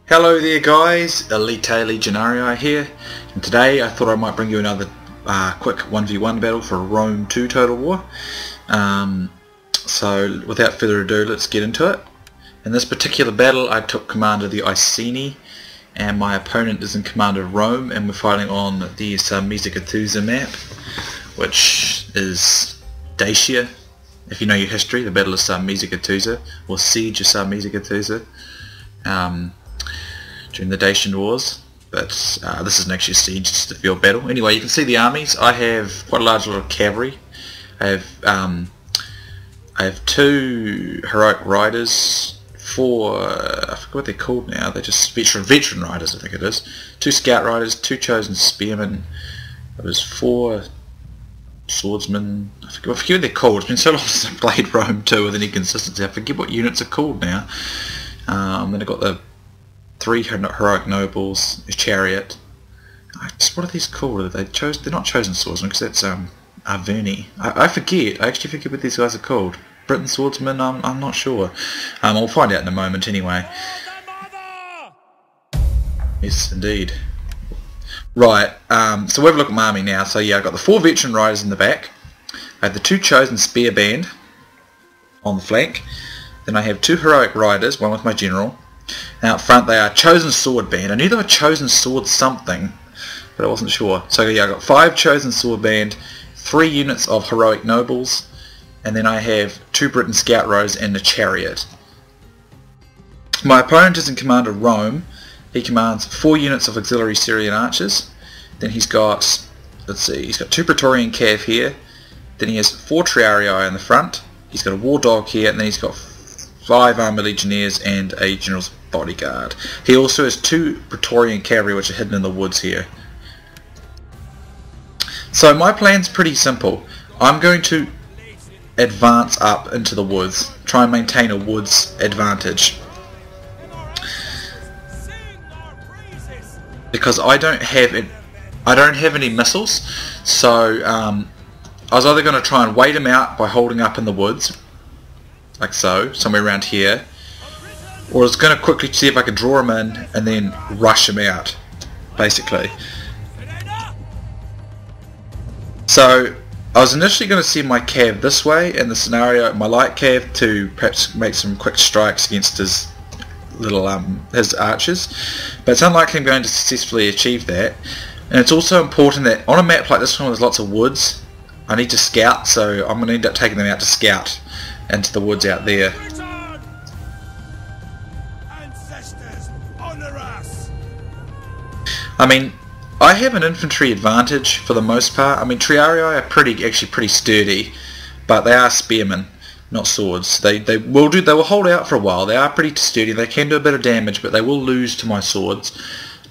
Hello there guys, Iceni Legionarii here, and today I thought I might bring you another quick 1v1 battle for Rome 2 Total War. So without further ado, let's get into it. In this particular battle I took command of the Iceni, and my opponent is in command of Rome, and we're fighting on the Sarmizegetusa map, which is Dacia. If you know your history, the Battle of Sarmizegetusa, or Siege of Sarmizegetusa, during the Dacian Wars, but this isn't actually a siege, it's just a field battle. Anyway, you can see the armies. I have quite a large lot of cavalry. I have 2 heroic riders, 4, I forget what they're called now, they're just veteran riders I think it is, 2 scout riders, 2 chosen spearmen, there's 4 swordsmen, I forget what they're called. It's been so long since I played Rome 2 with any consistency, I forget what units are called now. Then I've got the 3 heroic nobles, a chariot. What are these called? They're not chosen swordsmen, because that's Iceni. I forget. I actually forget what these guys are called. Britain swordsmen. I'm not sure. I'll find out in a moment anyway. Yes, indeed. Right. So we'll have a look at my army now. So yeah, I've got the 4 veteran riders in the back. I have the 2 chosen spear band on the flank. Then I have 2 heroic riders, one with my general. And out front they are chosen sword band. I knew they were chosen sword something, but I wasn't sure. So yeah, I've got 5 chosen sword band, 3 units of heroic nobles, and then I have 2 Britain scout riders and a chariot. My opponent is in command of Rome. He commands 4 units of auxiliary Syrian archers. Then he's got, let's see, he's got 2 Praetorian cav here. Then he has 4 Triarii in the front. He's got a war dog here, and then he's got 5 armoured legionnaires and a general's bodyguard. He also has 2 Praetorian cavalry which are hidden in the woods here. So my plan's pretty simple. I'm going to advance up into the woods, try and maintain a woods advantage, because I don't have any missiles. So I was either going to try and wait him out by holding up in the woods, like so, somewhere around here, or I was going to quickly see if I could draw him in and then rush him out, basically. So I was initially going to send my cav this way in the scenario, my light cav, to perhaps make some quick strikes against his little his archers, but it's unlikely I'm going to successfully achieve that. And it's also important that on a map like this one with lots of woods, I need to scout, so I'm going to end up taking them out to scout into the woods out there. I mean, I have an infantry advantage for the most part. I mean, Triarii are actually pretty sturdy, but they are spearmen, not swords. They will hold out for a while. They are pretty sturdy. They can do a bit of damage, but they will lose to my swords.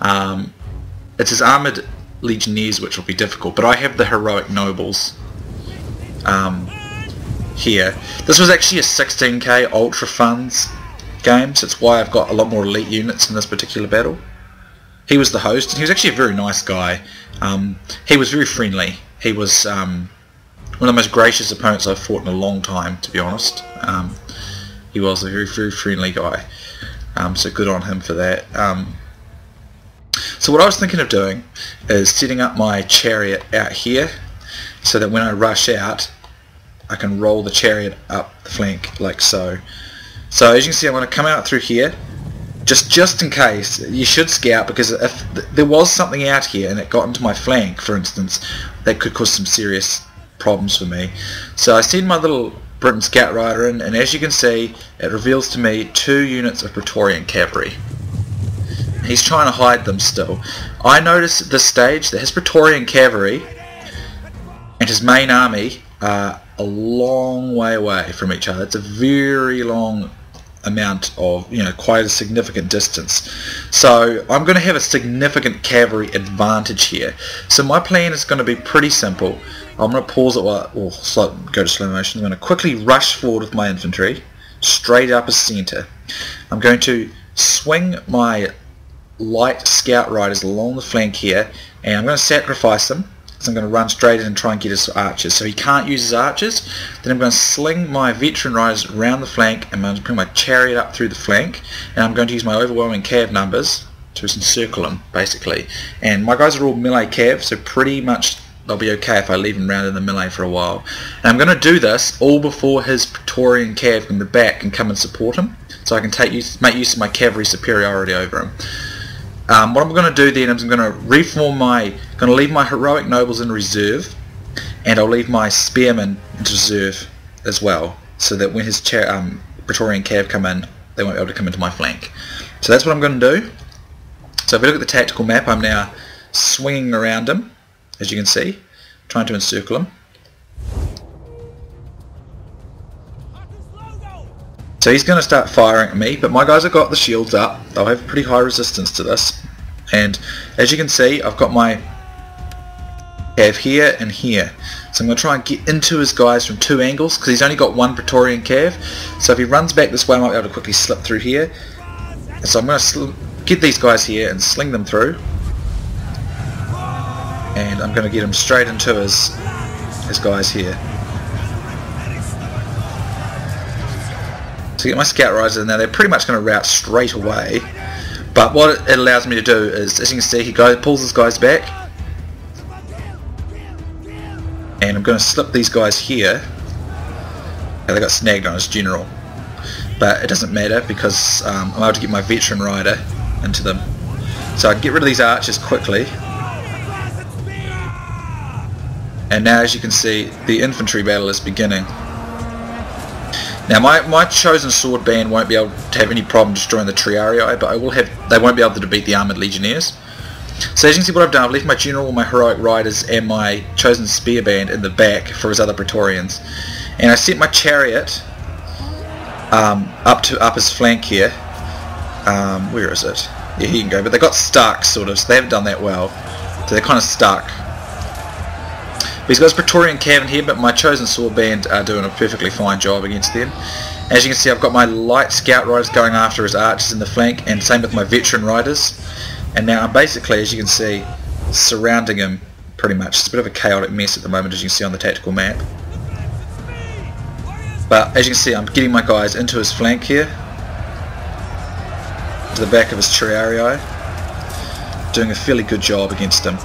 It's his armoured legionnaires which will be difficult, but I have the heroic nobles here. This was actually a 16k ultra funds game, so that's why I've got a lot more elite units in this particular battle. He was the host, and he was actually a very nice guy. He was very friendly. He was one of the most gracious opponents I've fought in a long time, to be honest. He was a very, very friendly guy, so good on him for that. So what I was thinking of doing is setting up my chariot out here, so that when I rush out I can roll the chariot up the flank like so. So as you can see, I'm going to come out through here, just in case. You should scout, because if there was something out here and it got into my flank, for instance, that could cause some serious problems for me. So I send my little Britain scout rider in, and as you can see, it reveals to me 2 units of Praetorian cavalry. He's trying to hide them still. I notice at this stage that his Praetorian cavalry and his main army are a long way away from each other. It's a very long amount of, quite a significant distance. So I'm going to have a significant cavalry advantage here. So my plan is going to be pretty simple. I'm going to pause it go to slow motion. I'm going to quickly rush forward with my infantry, straight up as centre. I'm going to swing my light scout riders along the flank here, and I'm going to sacrifice them So I'm going to run straight in and try and get his archers. So he can't use his archers. Then I'm going to sling my veteran riders around the flank, and I'm going to bring my chariot up through the flank, and I'm going to use my overwhelming cav numbers to just encircle him, basically. And my guys are all melee cav, so pretty much they'll be okay if I leave him round in the melee for a while. And I'm going to do this all before his Praetorian cav in the back can come and support him, so I can make use of my cavalry superiority over him. What I'm going to do then is I'm going to leave my heroic nobles in reserve, and I'll leave my spearmen in reserve as well, so that when his Praetorian cav come in, they won't be able to come into my flank. So that's what I'm going to do. So if we look at the tactical map, I'm now swinging around him, as you can see, trying to encircle him. So he's going to start firing at me, but my guys have got the shields up. They'll have pretty high resistance to this. And as you can see, I've got my cav here and here. So I'm going to try and get into his guys from two angles, because he's only got one Praetorian cav. So if he runs back this way, I might be able to quickly slip through here. And so I'm going to get these guys here and sling them through. And I'm going to get him straight into his guys here. So get my scout riders in there. They're pretty much going to rout straight away, but what it allows me to do is, as you can see, he pulls his guys back, and I'm going to slip these guys here. They got snagged on his general, but it doesn't matter because I'm able to get my veteran rider into them, so I can get rid of these archers quickly. And now, as you can see, the infantry battle is beginning. Now my chosen sword band won't be able to have any problem destroying the Triarii, but they won't be able to defeat the armoured legionnaires. So as you can see, what I've done, I've left my general, my heroic riders and my chosen spear band in the back for his other Praetorians. And I set my chariot up his flank here. Where is it? Yeah, here you can go, but they got stuck sort of, so they haven't done that well. So they're kind of stuck. But he's got his Praetorian cav in here, but my chosen sword band are doing a perfectly fine job against them. As you can see, I've got my light scout riders going after his archers in the flank, and same with my veteran riders. And now I'm basically, as you can see, surrounding him pretty much. It's a bit of a chaotic mess at the moment, as you can see on the tactical map. But as you can see, I'm getting my guys into his flank here, to the back of his Triarii, doing a fairly good job against him.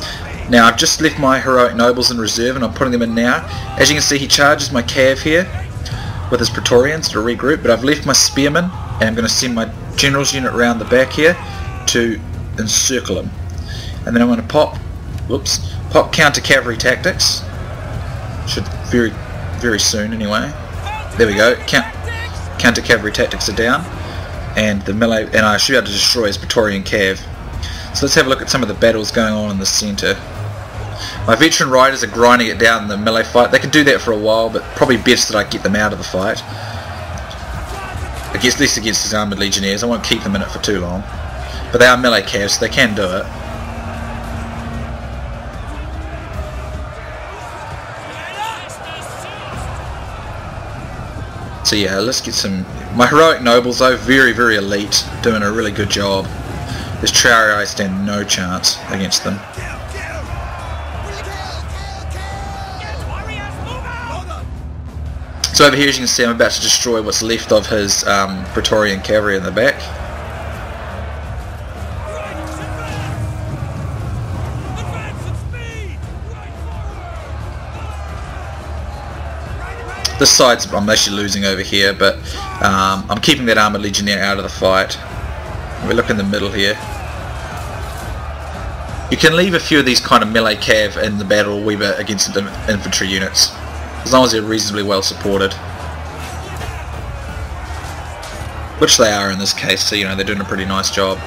Now I've just left my heroic nobles in reserve, and I'm putting them in now. As you can see, he charges my cav here with his Praetorians to regroup, but I've left my spearmen, and I'm going to send my general's unit around the back here to encircle him. And then I'm going to pop counter cavalry tactics. Should very soon anyway. There we go. Counter cavalry tactics are down, and the melee, and I should be able to destroy his Praetorian cav. So let's have a look at some of the battles going on in the centre. My veteran riders are grinding it down in the melee fight. They can do that for a while, but probably best that I get them out of the fight. At least against his armoured legionnaires. I won't keep them in it for too long. But they are melee cavs, so they can do it. So yeah, let's get some... My heroic nobles, though, very, very elite, doing a really good job. This Triarii stand no chance against them. So over here, as you can see, I'm about to destroy what's left of his Praetorian cavalry in the back. This side's I'm actually losing over here, but I'm keeping that armoured legionnaire out of the fight. We look in the middle here. You can leave a few of these kind of melee cav in the battle a wee bit against the infantry units, as long as they're reasonably well supported. Which they are in this case, so you know they're doing a pretty nice job.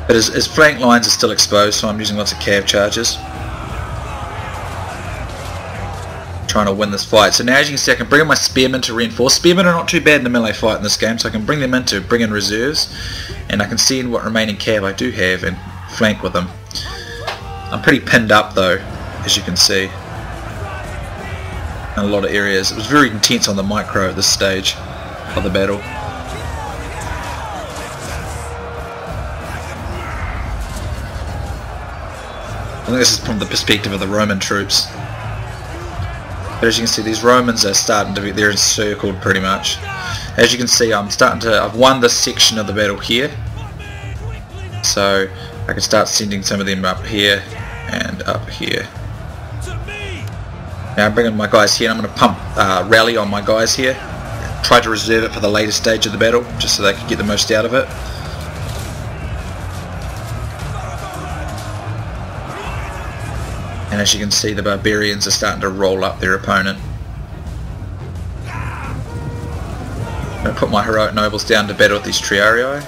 But his flank lines are still exposed, so I'm using lots of cav charges, trying to win this fight. So now, as you can see, I can bring in my spearmen to reinforce. Spearmen are not too bad in the melee fight in this game, so I can bring them in to bring in reserves, and I can see in what remaining cav I do have and flank with them. I'm pretty pinned up though, as you can see, in a lot of areas. It was very intense on the micro at this stage of the battle. think this is from the perspective of the Roman troops. But as you can see, these Romans are starting to be, they're encircled pretty much. As you can see, I've won this section of the battle here. So I can start sending some of them up here and up here. Now I'm bringing my guys here, and I'm going to pump rally on my guys here. Try to reserve it for the later stage of the battle, just so they can get the most out of it. And as you can see, the barbarians are starting to roll up their opponent. I'm going to put my heroic nobles down to battle with these Triarii.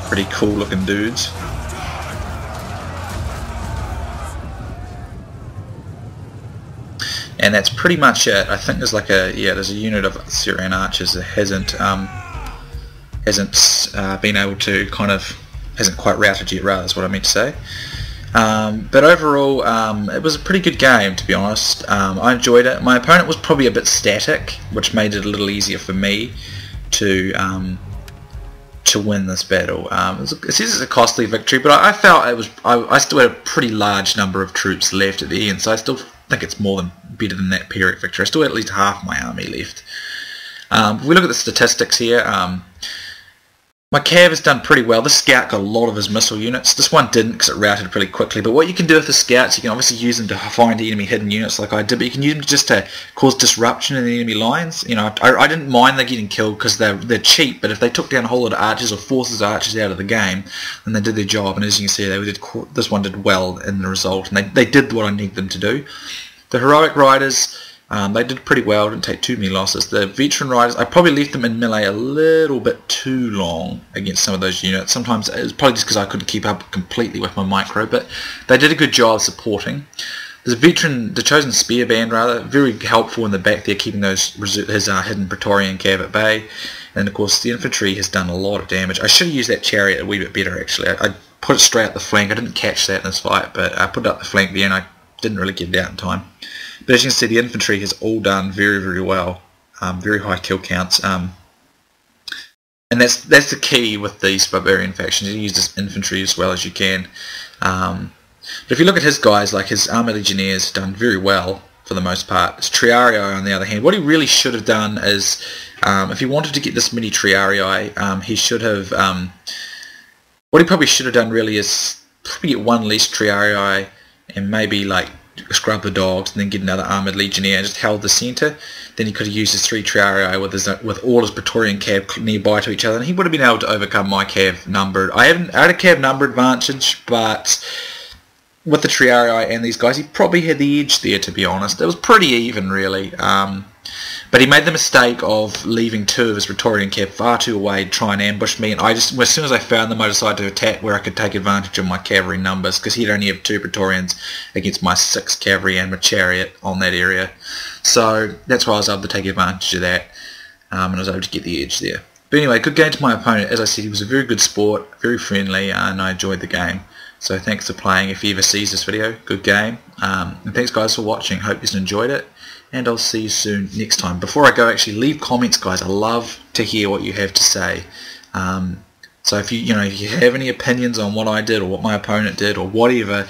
Pretty cool looking dudes. And that's pretty much it. I think there's like there's a unit of Syrian archers that hasn't been able to hasn't quite routed yet, rather is what I meant to say. But overall, it was a pretty good game, to be honest. I enjoyed it. My opponent was probably a bit static, which made it a little easier for me to win this battle. It says it's a costly victory, but I felt I still had a pretty large number of troops left at the end, so I still think it's better than that Pyrrhic victory. I still had at least half my army left. If we look at the statistics here, my cav has done pretty well. This scout got a lot of his missile units. This one didn't because it routed pretty quickly. But what you can do with the scouts, you can obviously use them to find enemy hidden units like I did, but you can use them just to cause disruption in the enemy lines. You know, I didn't mind them getting killed because they're cheap, but if they took down a whole lot of archers or forces archers out of the game, then they did their job. And as you can see, this one did well in the result, and they did what I needed them to do. The heroic riders, they did pretty well, didn't take too many losses. The veteran riders, I probably left them in melee a little bit too long against some of those units. Sometimes it was probably just because I couldn't keep up completely with my micro, but they did a good job supporting. There's a veteran, the chosen spear band rather, very helpful in the back there, keeping his hidden Praetorian cav at bay. And of course the infantry has done a lot of damage. I should have used that chariot a wee bit better actually. I put it straight up the flank. I didn't catch that in this fight, but I put it up the flank there and I didn't really get it out in time. But as you can see, the infantry has all done very, very well. Very high kill counts. And that's the key with these barbarian factions. You use this infantry as well as you can. But if you look at his guys, like his armor legionnaires, done very well for the most part. His Triarii, on the other hand, what he really should have done is, if he wanted to get this many Triarii, he should have. What he probably should have done really is probably get one less Triarii and maybe like scrub the dogs and then get another armoured legionnaire and just held the centre. Then he could have used his 3 Triarii with all his Praetorian cav nearby to each other, and he would have been able to overcome my cav numbered. I had a cav number advantage, but with the Triarii and these guys, he probably had the edge there, to be honest. It was pretty even, really. But he made the mistake of leaving 2 of his Praetorian cav far too away to try and ambush me, and as soon as I found them, I decided to attack where I could take advantage of my cavalry numbers, because he'd only have 2 Praetorians against my 6 cavalry and my chariot on that area. So that's why I was able to take advantage of that, and I was able to get the edge there. But anyway, good game to my opponent. As I said, he was a very good sport, very friendly, and I enjoyed the game. So thanks for playing. If he ever sees this video, good game. And thanks guys for watching. Hope you enjoyed it. And I'll see you soon next time. Before I go, actually leave comments, guys. I love to hear what you have to say. So if you have any opinions on what I did or what my opponent did or whatever,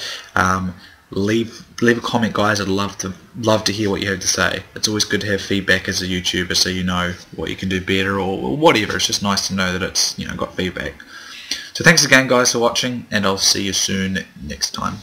leave a comment, guys. I'd love to hear what you have to say. It's always good to have feedback as a YouTuber, so you know what you can do better or whatever. It's just nice to know that it's got feedback. So thanks again, guys, for watching, and I'll see you soon next time.